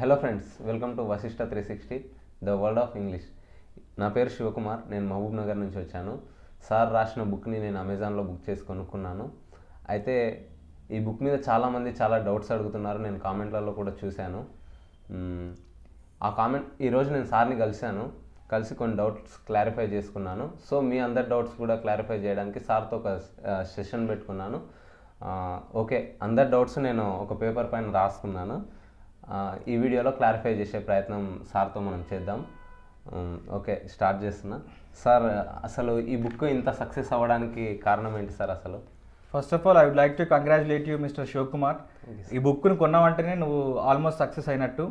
Hello friends, welcome to Vashishta 360 the world of English. నా పేరు శివకుమార్. నేను మహబూబ్ నగర్ నుంచి వచ్చాను. సార్ రాసిన బుక్ని నేను అమెజాన్లో బుక్ చేసి కొనుక్కున్నాను. అయితే ఈ బుక్ మీద చాలామంది చాలా డౌట్స్ అడుగుతున్నారు. నేను కామెంట్లలో కూడా చూశాను. ఈరోజు నేను సార్ని కలిసి కొన్ని డౌట్స్ క్లారిఫై చేసుకున్నాను. సో మీ అందరి డౌట్స్ కూడా క్లారిఫై చేయడానికి సార్తో ఒక సెషన్ పెట్టుకున్నాను. ఓకే, అందరి డౌట్స్ నేను ఒక పేపర్ పైన రాసుకున్నాను. ఈ వీడియోలో క్లారిఫై చేసే ప్రయత్నం సార్తో మనం చేద్దాం. ఓకే, స్టార్ట్ చేస్తున్నా. సార్, అసలు ఈ బుక్ ఇంత సక్సెస్ అవ్వడానికి కారణం ఏంటి సార్? అసలు first of all I would like to congratulate you mister Shivakumar. ఈ బుక్ను కొన్నావంటేనే నువ్వు ఆల్మోస్ట్ సక్సెస్ అయినట్టు.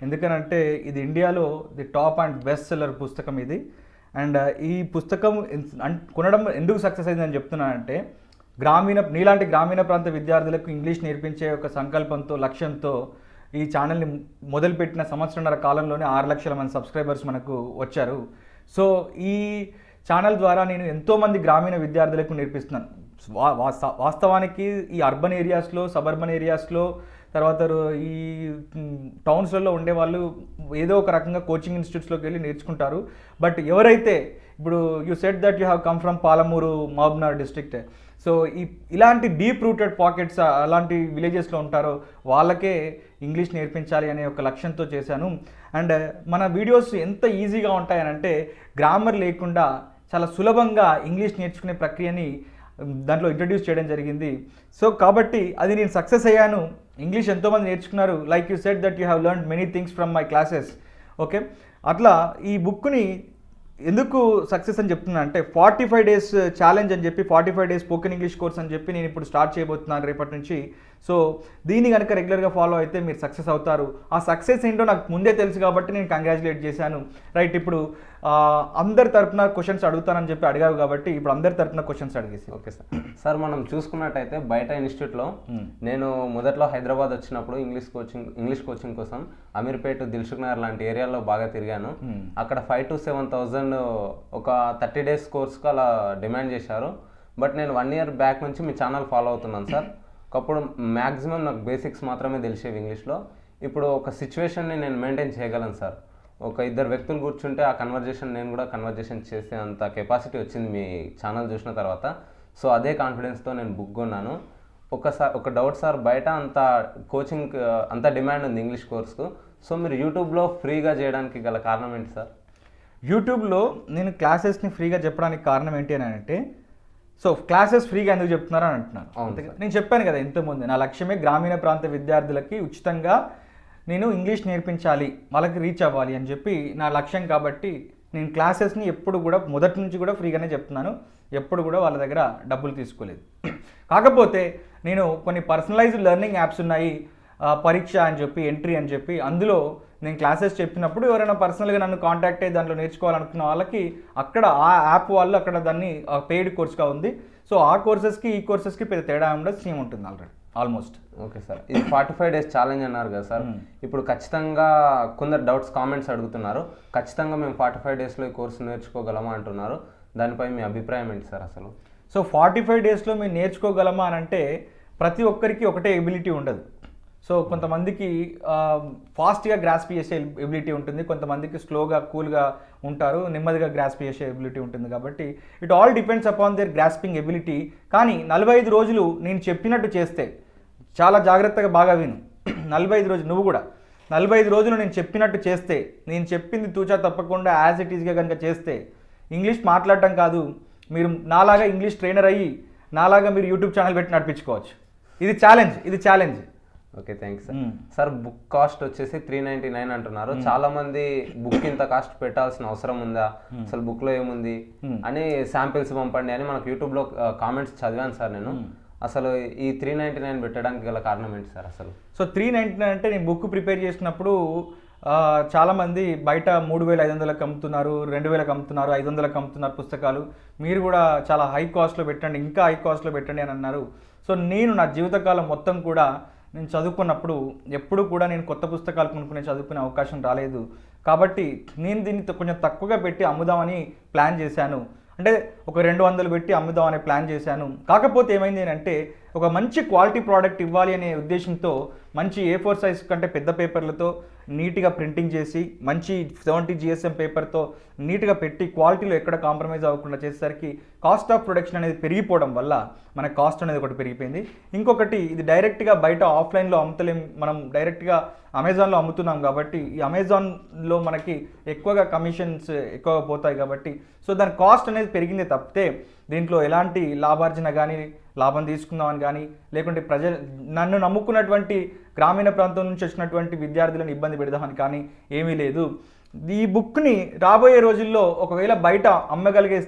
ఎందుకనంటే ఇది ఇండియాలో the top and best seller పుస్తకం ఇది. అండ్ ఈ పుస్తకం కొనడం ఎందుకు సక్సెస్ అయిందని చెప్తున్నానంటే, నీలాంటి గ్రామీణ ప్రాంత విద్యార్థులకు ఇంగ్లీష్ నేర్పించే ఒక సంకల్పంతో, లక్ష్యంతో ఈ ఛానల్ని మొదలుపెట్టిన సంవత్సరంన్నర కాలంలోనే 6 లక్షల మంది సబ్స్క్రైబర్స్ మనకు వచ్చారు. సో ఈ ఛానల్ ద్వారా నేను ఎంతోమంది గ్రామీణ విద్యార్థులకు నేర్పిస్తున్నాను. వాస్తవానికి ఈ అర్బన్ ఏరియాస్లో, సబర్బన్ ఏరియాస్లో, తర్వాత ఈ టౌన్స్లలో ఉండేవాళ్ళు ఏదో ఒక రకంగా కోచింగ్ ఇన్స్టిట్యూట్స్లోకి వెళ్ళి నేర్చుకుంటారు. బట్ ఎవరైతే ఇప్పుడు you said that you have come from Palamuru, Mahabubnagar district, so ఇలాంటి డీప్ రూటెడ్ పాకెట్స్ అలాంటి విలేజెస్లో ఉంటారో వాళ్ళకే ఇంగ్లీష్ నేర్పించాలి అనే ఒక లక్ష్యంతో చేశాను. అండ్ మన వీడియోస్ ఎంత ఈజీగా ఉంటాయనంటే, గ్రామర్ లేకుండా చాలా సులభంగా ఇంగ్లీష్ నేర్చుకునే ప్రక్రియని దాంట్లో ఇంట్రడ్యూస్ చేయడం జరిగింది. సో కాబట్టి అది నేను సక్సెస్ అయ్యాను. ఇంగ్లీష్ ఎంతోమంది నేర్చుకున్నారు. Like you said that you have learned many things from my classes. Okay, అట్లా ఈ బుక్ని ఎందుకు సక్సెస్ అని చెప్తున్నా అంటే, 45 days ఛాలెంజ్ అని చెప్పి, 45 days స్పోకెన్ ఇంగ్లీష్ కోర్స్ అని చెప్పి నేను ఇప్పుడు స్టార్ట్ చేయబోతున్నాను రేపటి నుంచి. సో దీన్ని కనుక రెగ్యులర్గా ఫాలో అయితే మీరు సక్సెస్ అవుతారు. ఆ సక్సెస్ ఏంటో నాకు ముందే తెలుసు కాబట్టి నేను కంగ్రాచులేట్ చేశాను. రైట్, ఇప్పుడు అందరి తరపున క్వశ్చన్స్ అడుగుతానని చెప్పి అడిగావు కాబట్టి ఇప్పుడు అందరి తరపున క్వశ్చన్స్ అడిగేసి. Okay sir. సార్, మనం చూసుకున్నట్టయితే బయట ఇన్స్టిట్యూట్లో నేను మొదట్లో హైదరాబాద్ వచ్చినప్పుడు ఇంగ్లీష్ కోచింగ్ కోసం అమీర్పేట్, దిల్సుఖ్ నగర్ లాంటి ఏరియాలో బాగా తిరిగాను. అక్కడ 5,000 to 7,000 ఒక 30 days కోర్స్కి అలా డిమాండ్ చేశారు. బట్ నేను 1 year బ్యాక్ నుంచి మీ ఛానల్ ఫాలో అవుతున్నాను సార్. ఒకప్పుడు మ్యాక్సిమం నాకు బేసిక్స్ మాత్రమే తెలిసేవి ఇంగ్లీష్లో. ఇప్పుడు ఒక సిచ్యువేషన్ని నేను మెయింటైన్ చేయగలను సార్. ఒక 2 వ్యక్తులు కూర్చుంటే ఆ నేను కూడా కన్వర్జేషన్ చేసే అంత కెపాసిటీ వచ్చింది మీ ఛానల్ చూసిన తర్వాత. సో అదే కాన్ఫిడెన్స్తో నేను బుక్ కొన్నాను. ఒక డౌట్ సార్, బయట కోచింగ్ అంత డిమాండ్ ఉంది ఇంగ్లీష్ కోర్స్కు. సో మీరు యూట్యూబ్లో ఫ్రీగా చేయడానికి గల కారణం ఏంటి సార్? యూట్యూబ్లో నేను క్లాసెస్ని ఫ్రీగా చెప్పడానికి కారణం ఏంటి అని అంటే, సో క్లాసెస్ ఫ్రీగా ఎందుకు చెప్తున్నారు అని అంటున్నాను. నేను చెప్పాను కదా ఇంతకుముందు, నా లక్ష్యమే గ్రామీణ ప్రాంత విద్యార్థులకి ఉచితంగా నేను ఇంగ్లీష్ నేర్పించాలి, వాళ్ళకి రీచ్ అవ్వాలి అని చెప్పి నా లక్ష్యం. కాబట్టి నేను క్లాసెస్ని ఎప్పుడు కూడా మొదటి నుంచి కూడా ఫ్రీగానే చెప్తున్నాను. ఎప్పుడు కూడా వాళ్ళ దగ్గర డబ్బులు తీసుకోలేదు. కాకపోతే నేను కొన్ని పర్సనలైజ్డ్ లెర్నింగ్ యాప్స్ ఉన్నాయి, పరీక్ష అని చెప్పి, ఎంట్రీ అని చెప్పి, అందులో నేను క్లాసెస్ చెప్పినప్పుడు ఎవరైనా పర్సనల్గా నన్ను కాంటాక్ట్ అయ్యి దాంట్లో నేర్చుకోవాలనుకున్న వాళ్ళకి అక్కడ ఆ యాప్ వాళ్ళు అక్కడ దాన్ని పెయిడ్ కోర్స్గా ఉంది. సో ఆ కోర్సెస్కి ఈ కోర్సెస్కి పెద్ద తేడా ఉండదు, సేమ్ ఉంటుంది ఆల్రెడీ ఆల్మోస్ట్. ఓకే సార్, ఇది 45 days ఛాలెంజ్ అన్నారు కదా సార్. ఇప్పుడు ఖచ్చితంగా కొందరు డౌట్స్ కామెంట్స్ అడుగుతున్నారు, ఖచ్చితంగా మేము 45 daysలో ఈ కోర్సు నేర్చుకోగలమా అంటున్నారు. దానిపై మీ అభిప్రాయం ఏంటి సార్? అసలు సో 45 daysలో మేము నేర్చుకోగలమా అని అంటే, ప్రతి ఒక్కరికి ఒకటే ఎబిలిటీ ఉండదు. సో కొంతమందికి ఫాస్ట్గా గ్రాస్ప్ చేసే ఎబిలిటీ ఉంటుంది, కొంతమందికి స్లోగా కూల్గా ఉంటారు, నెమ్మదిగా గ్రాస్ప్ చేసే ఎబిలిటీ ఉంటుంది. కాబట్టి it all depends upon there grasping ability. కానీ 45 రోజులు నేను చెప్పినట్టు చేస్తే, చాలా జాగ్రత్తగా బాగా విను, 45 రోజులు నువ్వు కూడా 45 రోజులు నేను చెప్పినట్టు చేస్తే, నేను చెప్పింది తూచా తప్పకుండా యాజ్ ఇట్ ఈస్గా కనుక చేస్తే, ఇంగ్లీష్ మాట్లాడటం కాదు, మీరు నాలాగా ఇంగ్లీష్ ట్రైనర్ అయ్యి నాలాగా మీరు యూట్యూబ్ ఛానల్ పెట్టి నడిపించుకోవచ్చు. ఇది challenge. Okay, thanks sir. Sir, book cost వచ్చేసి 399 అంటున్నారు. చాలా మంది బుక్ ఇంత కాస్ట్ పెట్టాల్సిన అవసరం ఉందా, అసలు బుక్ లో ఏముంది అని శాంపిల్స్ పంపండి అని మనకు యూట్యూబ్ లో కామెంట్స్ చదివాను సార్ నేను. అసలు ఈ 399 పెట్టడానికి గల కారణం ఏంటి సార్? అసలు సో 399 అంటే, నేను బుక్ ప్రిపేర్ చేసినప్పుడు చాలామంది బయట 3,500కి అమ్ముతున్నారు, 2,000కి అమ్ముతున్నారు, 500కి అమ్ముతున్నారు పుస్తకాలు. మీరు కూడా చాలా హై కాస్ట్లో పెట్టండి, ఇంకా హై కాస్ట్లో పెట్టండి అని అన్నారు. సో నేను నా జీవితకాలం మొత్తం కూడా నేను చదువుకున్నప్పుడు ఎప్పుడు కూడా నేను కొత్త పుస్తకాలు చదువుకునే అవకాశం రాలేదు. కాబట్టి నేను దీన్ని కొంచెం తక్కువగా పెట్టి అమ్ముదామని ప్లాన్ చేశాను. అంటే ఒక 200 పెట్టి అమ్ముదాం అనే ప్లాన్ చేశాను. కాకపోతే ఏమైంది అంటే, ఒక మంచి క్వాలిటీ ప్రోడక్ట్ ఇవ్వాలి అనే ఉద్దేశంతో మంచి A4 సైజ్ కంటే పెద్ద పేపర్లతో నీట్గా ప్రింటింగ్ చేసి మంచి 70 GSM పేపర్తో నీట్గా పెట్టి క్వాలిటీలో ఎక్కడ కాంప్రమైజ్ అవ్వకుండా చేసేసరికి కాస్ట్ ఆఫ్ ప్రొడక్షన్ అనేది పెరిగిపోవడం వల్ల మన కాస్ట్ అనేది ఒకటి పెరిగిపోయింది. ఇంకొకటి ఇది డైరెక్ట్గా బయట ఆఫ్లైన్లో అమ్ముతలేం, మనం డైరెక్ట్గా అమెజాన్లో అమ్ముతున్నాం కాబట్టి ఈ అమెజాన్లో మనకి ఎక్కువగా కమిషన్స్ ఎక్కువగా పోతాయి కాబట్టి సో దాని కాస్ట్ అనేది పెరిగిందే తప్పితే దీంట్లో ఎలాంటి లాభార్జన కానీ లాభం తీసుకుందామని కానీ లేకుంటే నన్ను నమ్ముకున్నటువంటి గ్రామీణ ప్రాంతం నుంచి వచ్చినటువంటి విద్యార్థులను ఇబ్బంది పెడదామని కానీ ఏమీ లేదు. ఈ బుక్ని రాబోయే రోజుల్లో ఒకవేళ బయట అమ్మగలిగే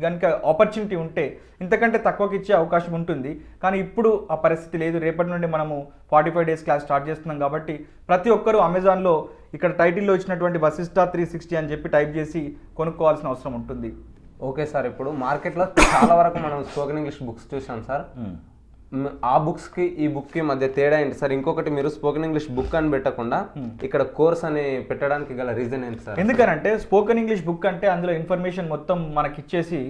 కనుక ఆపర్చునిటీ ఉంటే ఇంతకంటే తక్కువకి ఇచ్చే అవకాశం ఉంటుంది. కానీ ఇప్పుడు ఆ పరిస్థితి లేదు. రేపటి నుండి మనము 45 డేస్ క్లాస్ స్టార్ట్ చేస్తున్నాం కాబట్టి ప్రతి ఒక్కరూ అమెజాన్లో ఇక్కడ టైటిల్లో ఇచ్చినటువంటి వశిష్ఠ 360 అని చెప్పి టైప్ చేసి కొనుక్కోవాల్సిన అవసరం ఉంటుంది. ఓకే సార్, ఇప్పుడు మార్కెట్లో చాలా వరకు మనం స్పోకెన్ ఇంగ్లీష్ బుక్స్ చూసాం సార్. ఆ బుక్స్కి ఈ బుక్కి మధ్య తేడా ఏంటి సార్? ఇంకొకటి మీరు స్పోకెన్ ఇంగ్లీష్ బుక్ అని పెట్టకుండా ఇక్కడ కోర్స్ అని పెట్టడానికి గల రీజన్ ఏంటి సార్? ఎందుకనంటే స్పోకెన్ ఇంగ్లీష్ బుక్ అంటే అందులో ఇన్ఫర్మేషన్ మొత్తం మనకి ఇచ్చేసి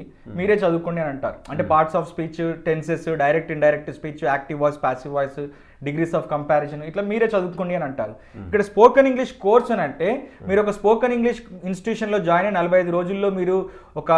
మీరే చదువుకోండి అని అంటారు. అంటే parts of speech, tenses, direct indirect speech, active voice, passive voice, degrees of comparison ఇట్లా మీరే చదువుకోండి అని అంటారు. ఇక్కడ స్పోకెన్ ఇంగ్లీష్ కోర్స్ అని అంటే మీరు ఒక స్పోకెన్ ఇంగ్లీష్ ఇన్స్టిట్యూషన్లో జాయిన్ అయిన 45 రోజుల్లో మీరు ఒక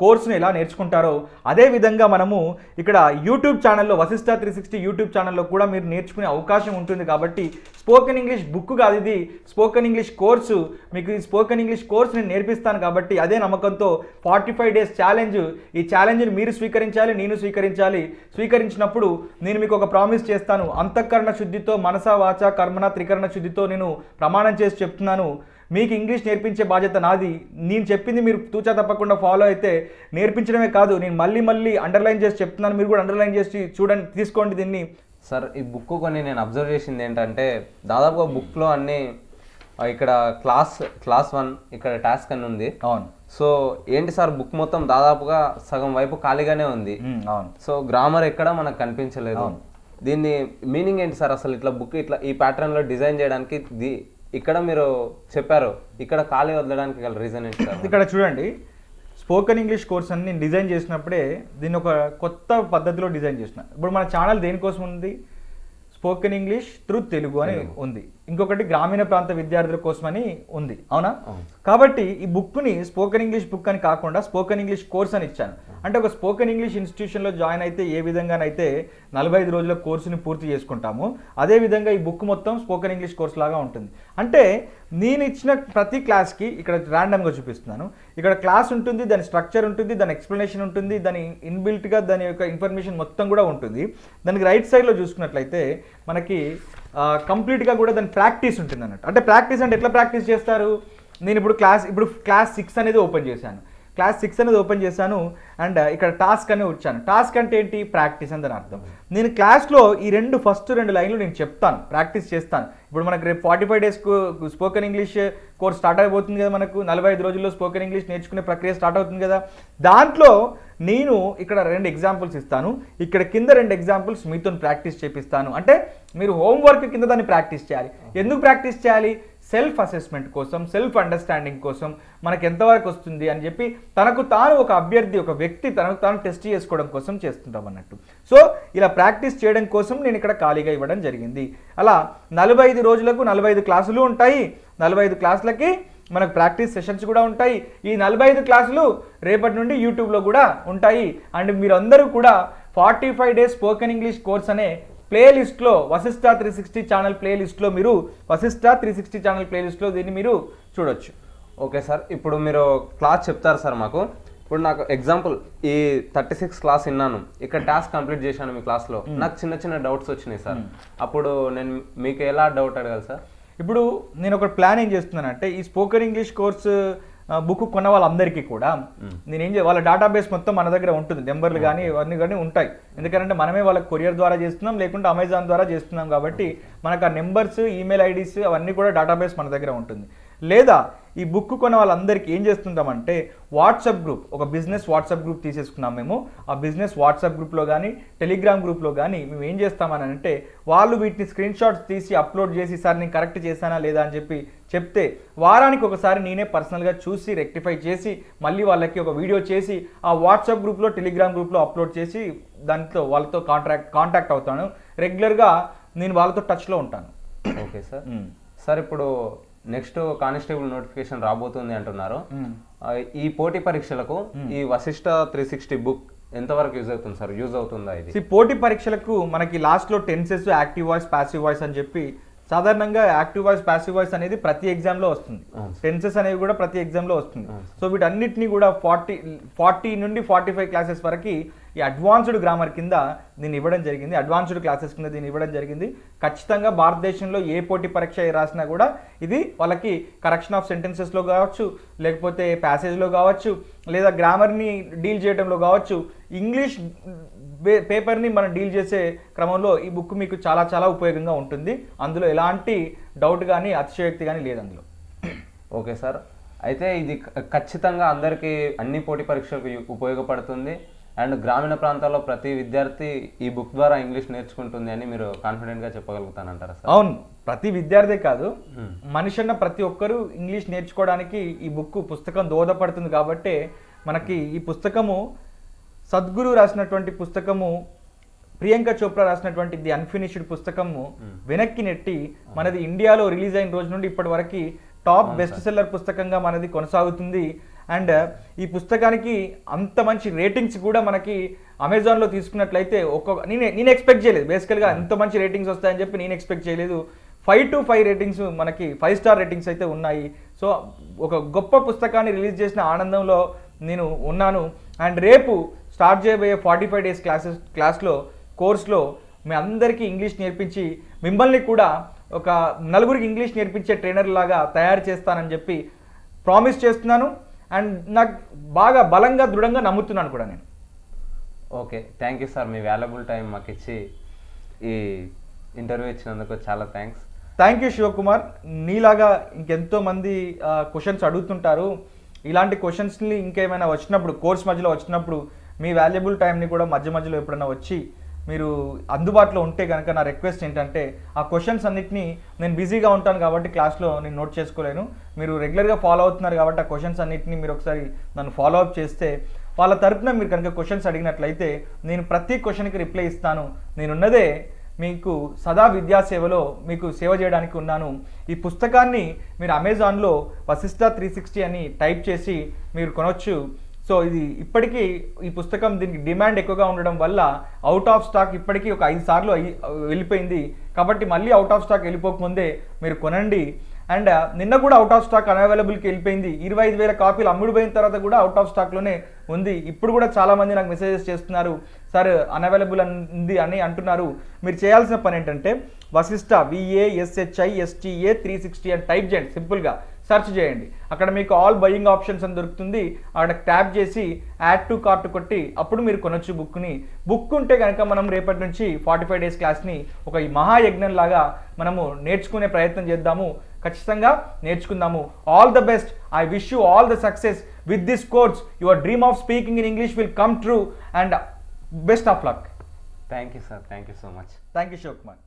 కోర్సును ఎలా నేర్చుకుంటారో అదే విధంగా మనము ఇక్కడ యూట్యూబ్ ఛానల్లో వశిష్ఠ 360 యూట్యూబ్ ఛానల్లో కూడా మీరు నేర్చుకునే అవకాశం ఉంటుంది. కాబట్టి స్పోకెన్ ఇంగ్లీష్ బుక్ కాదు, ఇది స్పోకెన్ ఇంగ్లీష్ కోర్సు. మీకు ఈ స్పోకెన్ ఇంగ్లీష్ కోర్స్ నేను నేర్పిస్తాను కాబట్టి అదే నమ్మకంతో 45 డేస్ ఛాలెంజ్, ఈ ఛాలెంజ్ని మీరు స్వీకరించాలి, నేను స్వీకరించాలి. స్వీకరించినప్పుడు నేను మీకు ఒక ప్రామిస్ చేస్తాను, అంతఃకరణ శుద్ధితో మనస వాచ కర్మణ త్రికరణ శుద్ధితో నేను ప్రమాణం చేసి చెప్తున్నాను, మీకు ఇంగ్లీష్ నేర్పించే బాధ్యత నాది. నేను చెప్పింది మీరు తూచా తప్పకుండా ఫాలో అయితే నేర్పించడమే కాదు, నేను మళ్ళీ మళ్ళీ అండర్లైన్ చేసి చెప్తున్నాను, మీరు కూడా అండర్లైన్ చేసి చూడండి, తీసుకోండి దీన్ని. సార్ ఈ బుక్ కొన్ని నేను అబ్జర్వ్ చేసింది ఏంటంటే దాదాపుగా బుక్లో అన్నీ ఇక్కడ క్లాస్ 1 ఇక్కడ టాస్క్ అని ఉంది. అవును. సో ఏంటి సార్ బుక్ మొత్తం దాదాపుగా సగం వైపు ఖాళీగానే ఉంది. అవును. సో గ్రామర్ ఎక్కడ మనకు కనిపించలేదు. దీన్ని మీనింగ్ ఏంటి సార్ అసలు? ఇట్లా బుక్ ఇట్లా ఈ ప్యాటర్న్లో డిజైన్ చేయడానికి ఇక్కడ మీరు చెప్పారు, ఇక్కడ ఖాళీ వదలడానికి గల రీజన్ ఏంటి సార్? ఇక్కడ చూడండి, స్పోకెన్ ఇంగ్లీష్ కోర్స్ అని నేను డిజైన్ చేసినప్పుడే దీన్ని ఒక కొత్త పద్ధతిలో డిజైన్ చేసిన. ఇప్పుడు మన ఛానల్ దేనికోసం ఉంది? స్పోకెన్ ఇంగ్లీష్ త్రూ తెలుగు అని ఉంది. ఇంకొకటి గ్రామీణ ప్రాంత విద్యార్థుల కోసమని ఉంది, అవునా? కాబట్టి ఈ బుక్ని స్పోకెన్ ఇంగ్లీష్ బుక్ అని కాకుండా స్పోకెన్ ఇంగ్లీష్ కోర్స్ అని ఇచ్చాను. అంటే ఒక స్పోకెన్ ఇంగ్లీష్ ఇన్స్టిట్యూషన్లో జాయిన్ అయితే ఏ విధంగానైతే 45 రోజుల కోర్సుని పూర్తి చేసుకుంటామో అదేవిధంగా ఈ బుక్ మొత్తం స్పోకెన్ ఇంగ్లీష్ కోర్స్ లాగా ఉంటుంది. అంటే నేను ఇచ్చిన ప్రతి క్లాస్కి ఇక్కడ ర్యాండమ్గా చూపిస్తున్నాను. ఇక్కడ క్లాస్ ఉంటుంది, దాని స్ట్రక్చర్ ఉంటుంది, దాని ఎక్స్ప్లెనేషన్ ఉంటుంది, దాని ఇన్బిల్ట్గా దాని యొక్క ఇన్ఫర్మేషన్ మొత్తం కూడా ఉంటుంది. దానికి రైట్ సైడ్లో చూసుకున్నట్లయితే మనకి కంప్లీట్గా కూడా దాని ప్రాక్టీస్ ఉంటుంది అన్నట్టు. అంటే ప్రాక్టీస్ అంటే ఎట్లా ప్రాక్టీస్ చేస్తారు? నేను ఇప్పుడు క్లాస్ 6 అనేది ఓపెన్ చేశాను. క్లాస్ 6 అనేది ఓపెన్ చేశాను అండ్ ఇక్కడ టాస్క్ అని వచ్చాను. టాస్క్ అంటే ఏంటి? ప్రాక్టీస్ అని దాని అర్థం. నేను క్లాస్లో ఈ ఫస్ట్ రెండు లైన్లు నేను చెప్తాను, ప్రాక్టీస్ చేస్తాను. ఇప్పుడు మనకు రేపు 45 days spoken English course start అయిపోతుంది కదా, మనకు 45 రోజుల్లో స్పోకెన్ ఇంగ్లీష్ నేర్చుకునే ప్రక్రియ స్టార్ట్ అవుతుంది కదా. దాంట్లో నేను ఇక్కడ 2 ఎగ్జాంపుల్స్ ఇస్తాను, ఇక్కడ కింద 2 ఎగ్జాంపుల్స్ మీతో ప్రాక్టీస్ చేపిస్తాను. అంటే మీరు హోంవర్క్ కింద దాన్ని ప్రాక్టీస్ చేయాలి. ఎందుకు ప్రాక్టీస్ చేయాలి? సెల్ఫ్ అసెస్మెంట్ కోసం, సెల్ఫ్ అండర్స్టాండింగ్ కోసం, మనకు ఎంతవరకు వస్తుంది అని చెప్పి తనకు తాను ఒక అభ్యర్థి, ఒక వ్యక్తి తనకు తాను టెస్ట్ చేసుకోవడం కోసం చేస్తుంటాం అన్నట్టు. సో ఇలా ప్రాక్టీస్ చేయడం కోసం నేను ఇక్కడ ఖాళీగా ఇవ్వడం జరిగింది. అలా 45 రోజులకు 45 క్లాసులు ఉంటాయి. 45 క్లాసులకి మనకు ప్రాక్టీస్ సెషన్స్ కూడా ఉంటాయి. ఈ 45 క్లాసులు రేపటి నుండి యూట్యూబ్లో కూడా ఉంటాయి. అండ్ మీరందరూ కూడా 45 డేస్ స్పోకెన్ ఇంగ్లీష్ కోర్స్ అనే ప్లేలిస్ట్లో వశిష్ఠ 360 ఛానల్ ప్లేలిస్ట్లో మీరు వశిష్ఠ 360 ఛానల్ ప్లేలిస్ట్లో దీన్ని మీరు చూడొచ్చు. ఓకే సార్, ఇప్పుడు మీరు క్లాస్ చెప్తారు సార్ మాకు. ఇప్పుడు నాకు ఎగ్జాంపుల్ ఈ 36 క్లాస్ విన్నాను, ఇక్కడ టాస్క్ కంప్లీట్ చేశాను మీ క్లాస్లో, నాకు చిన్న చిన్న డౌట్స్ వచ్చినాయి సార్. అప్పుడు నేను మీకు ఎలా డౌట్ అడగాలి సార్? ఇప్పుడు నేను ఒక ప్లాన్ ఏం చేస్తున్నానంటే ఈ స్పోకెన్ ఇంగ్లీష్ కోర్స్ బుక్ కొన్న వాళ్ళందరికీ కూడా నేనేం వాళ్ళ డేటాబేస్ మొత్తం మన దగ్గర ఉంటుంది, నెంబర్లు కానీ ఇవన్నీ కానీ ఉంటాయి. ఎందుకంటే మనమే వాళ్ళకి కొరియర్ ద్వారా చేస్తున్నాం, లేకుంటే అమెజాన్ ద్వారా చేస్తున్నాం. కాబట్టి మనకు ఆ నెంబర్స్, ఈమెయిల్ ఐడీస్ అవన్నీ కూడా డేటాబేస్ మన దగ్గర ఉంటుంది. లేదా ఈ బుక్ కొన్న వాళ్ళందరికీ ఏం చేస్తుంటామంటే వాట్సాప్ గ్రూప్, ఒక బిజినెస్ వాట్సాప్ గ్రూప్ తీసేసుకున్నాం మేము. ఆ బిజినెస్ వాట్సాప్ గ్రూప్లో కానీ టెలిగ్రామ్ గ్రూప్లో కానీ మేము ఏం చేస్తామని అంటే వాళ్ళు వీటిని స్క్రీన్ షాట్స్ తీసి అప్లోడ్ చేసి సార్ నేను కరెక్ట్ చేశానా లేదా అని చెప్పి చెప్తే వారానికి ఒకసారి నేనే పర్సనల్గా చూసి రెక్టిఫై చేసి మళ్ళీ వాళ్ళకి ఒక వీడియో చేసి ఆ వాట్సాప్ గ్రూప్లో టెలిగ్రామ్ గ్రూప్లో అప్లోడ్ చేసి దాంట్లో వాళ్ళతో కాంటాక్ట్ అవుతాను. రెగ్యులర్గా నేను వాళ్ళతో టచ్లో ఉంటాను. Okay sir. సార్ ఇప్పుడు నెక్స్ట్ కానిస్టేబుల్ నోటిఫికేషన్ రాబోతుంది అంటున్నారు. ఈ పోటీ పరీక్షలకు ఈ వశిష్ట 360 బుక్ ఎంతవరకు యూజ్ అవుతుంది సార్? యూజ్ అవుతుందా ఇది? పోటీ పరీక్షలకు మనకి లాస్ట్లో tenses, active voice, passive voice అని చెప్పి సాధారణంగా యాక్టివ్ వాయిస్, ప్యాసివ్ వాయిస్ అనేది ప్రతి ఎగ్జామ్లో వస్తుంది. టెన్సెస్ అనేవి కూడా ప్రతి ఎగ్జామ్లో వస్తుంది. సో వీటన్నిటిని కూడా 40 నుండి 45 క్లాసెస్ వరకు ఈ అడ్వాన్స్డ్ గ్రామర్ కింద దీన్ని ఇవ్వడం జరిగింది. అడ్వాన్స్డ్ క్లాసెస్ కింద దీన్ని ఇవ్వడం జరిగింది. ఖచ్చితంగా భారతదేశంలో ఏ పోటీ పరీక్ష రాసినా కూడా ఇది వాళ్ళకి కరెక్షన్ ఆఫ్ సెంటెన్సెస్లో కావచ్చు, లేకపోతే ప్యాసేజ్లో కావచ్చు, లేదా గ్రామర్ని డీల్ చేయడంలో కావచ్చు, ఇంగ్లీష్ పేపర్ని మనం డీల్ చేసే క్రమంలో ఈ బుక్ మీకు చాలా చాలా ఉపయోగంగా ఉంటుంది. అందులో ఎలాంటి డౌట్ కానీ అతిశయోక్తి కానీ లేదు అందులో. Okay sir. అయితే ఇది ఖచ్చితంగా అందరికీ అన్ని పోటీ పరీక్షలకు ఉపయోగపడుతుంది అండ్ గ్రామీణ ప్రాంతాల్లో ప్రతి విద్యార్థి ఈ బుక్ ద్వారా ఇంగ్లీష్ నేర్చుకుంటుంది అని మీరు కాన్ఫిడెంట్గా చెప్పగలుగుతానంటారా సార్? అవును, ప్రతి విద్యార్థే కాదు, మనిషి అన్న ప్రతి ఒక్కరూ ఇంగ్లీష్ నేర్చుకోవడానికి ఈ పుస్తకం దోహదపడుతుంది. కాబట్టి మనకి ఈ పుస్తకము సద్గురు రాసినటువంటి పుస్తకము, ప్రియాంక చోప్రా రాసినటువంటి ది అన్ఫినిష్డ్ పుస్తకము వెనక్కి నెట్టి మనది ఇండియాలో రిలీజ్ అయిన రోజు నుండి ఇప్పటి వరకు టాప్ బెస్ట్ సెల్లర్ పుస్తకంగా మనది కొనసాగుతుంది. అండ్ ఈ పుస్తకానికి అంత మంచి రేటింగ్స్ కూడా మనకి అమెజాన్లో తీసుకున్నట్లయితే నేను ఎక్స్పెక్ట్ చేయలేదు. బేసికల్గా ఎంత మంచి రేటింగ్స్ వస్తాయని చెప్పి నేను ఎక్స్పెక్ట్ చేయలేదు. 5 to 5 రేటింగ్స్, మనకి 5 స్టార్ రేటింగ్స్ అయితే ఉన్నాయి. సో ఒక గొప్ప పుస్తకాన్ని రిలీజ్ చేసిన ఆనందంలో నేను ఉన్నాను. అండ్ రేపు స్టార్ట్ చేయబోయే 45 days కోర్స్లో మీ అందరికీ ఇంగ్లీష్ నేర్పించి మిమ్మల్ని కూడా ఒక నలుగురికి ఇంగ్లీష్ నేర్పించే ట్రైనర్ లాగా తయారు చేస్తానని చెప్పి ప్రామిస్ చేస్తున్నాను. అండ్ నాకు బాగా బలంగా దృఢంగా నమ్ముతున్నాను కూడా నేను. Okay, thank you sir. Me valuable time మాకు ఇచ్చి ఈ ఇంటర్వ్యూ ఇచ్చినందుకు చాలా థ్యాంక్స్. Thank you Shivakumar. నీలాగా ఇంకెంతో మంది క్వశ్చన్స్ అడుగుతుంటారు. ఇలాంటి క్వశ్చన్స్ని ఇంకేమైనా వచ్చినప్పుడు, కోర్స్ మధ్యలో వచ్చినప్పుడు మీ వాల్యుబుల్ టైంని కూడా మధ్యలో ఎప్పుడైనా వచ్చి మీరు అందుబాటులో ఉంటే కనుక నా రిక్వెస్ట్ ఏంటంటే ఆ క్వశ్చన్స్ అన్నిటినీ, నేను బిజీగా ఉంటాను కాబట్టి క్లాస్లో నేను నోట్ చేసుకోలేను, మీరు రెగ్యులర్గా ఫాలో అవుతున్నారు కాబట్టి ఆ క్వశ్చన్స్ అన్నిటినీ మీరు ఒకసారి నన్ను ఫాలో అప్ చేస్తే వాళ్ళ తరపున మీరు కనుక క్వశ్చన్స్ అడిగినట్లయితే నేను ప్రతి క్వశ్చన్కి రిప్లై ఇస్తాను. నేనున్నదే మీకు సదా విద్యాసేవలో మీకు సేవ చేయడానికి ఉన్నాను. ఈ పుస్తకాన్ని మీరు అమెజాన్లో వశిష్ట 360 అని టైప్ చేసి మీరు కొనవచ్చు. సో ఇది ఇప్పటికీ ఈ పుస్తకం దీనికి డిమాండ్ ఎక్కువగా ఉండడం వల్ల అవుట్ ఆఫ్ స్టాక్ ఇప్పటికీ ఒక 5 సార్లు వెళ్ళిపోయింది. కాబట్టి మళ్ళీ అవుట్ ఆఫ్ స్టాక్ వెళ్ళిపోకముందే మీరు కొనండి. అండ్ నిన్న కూడా అవుట్ ఆఫ్ స్టాక్ అన్అవైలబుల్కి వెళ్ళిపోయింది. 25,000 కాపీలు అమ్ముడుపోయిన తర్వాత కూడా అవుట్ ఆఫ్ స్టాక్లోనే ఉంది. ఇప్పుడు కూడా చాలామంది నాకు మెసేజెస్ చేస్తున్నారు, సార్ అన్అవైలబుల్ ఉంది అని అంటున్నారు. మీరు చేయాల్సిన పని ఏంటంటే వశిష్ట VASHISTA 360 అని టైప్ చేయండి, సింపుల్గా సెర్చ్ చేయండి. అక్కడ మీకు ఆల్ బయింగ్ ఆప్షన్స్ అని దొరుకుతుంది. అక్కడ ట్యాప్ చేసి యాడ్ టు కార్ట్ కొట్టి అప్పుడు మీరు కొనొచ్చు బుక్ని. బుక్ ఉంటే కనుక మనం రేపటి నుంచి 45 days క్లాస్ని ఒక ఈ మహాయజ్ఞం లాగా మనము నేర్చుకునే ప్రయత్నం చేద్దాము. ఖచ్చితంగా నేర్చుకుందాము. All the best. I wish you all the success with this course. Your dream of speaking in English will come true and best of luck. Thank you sir. Thank you so much. Thank you Shivakumar.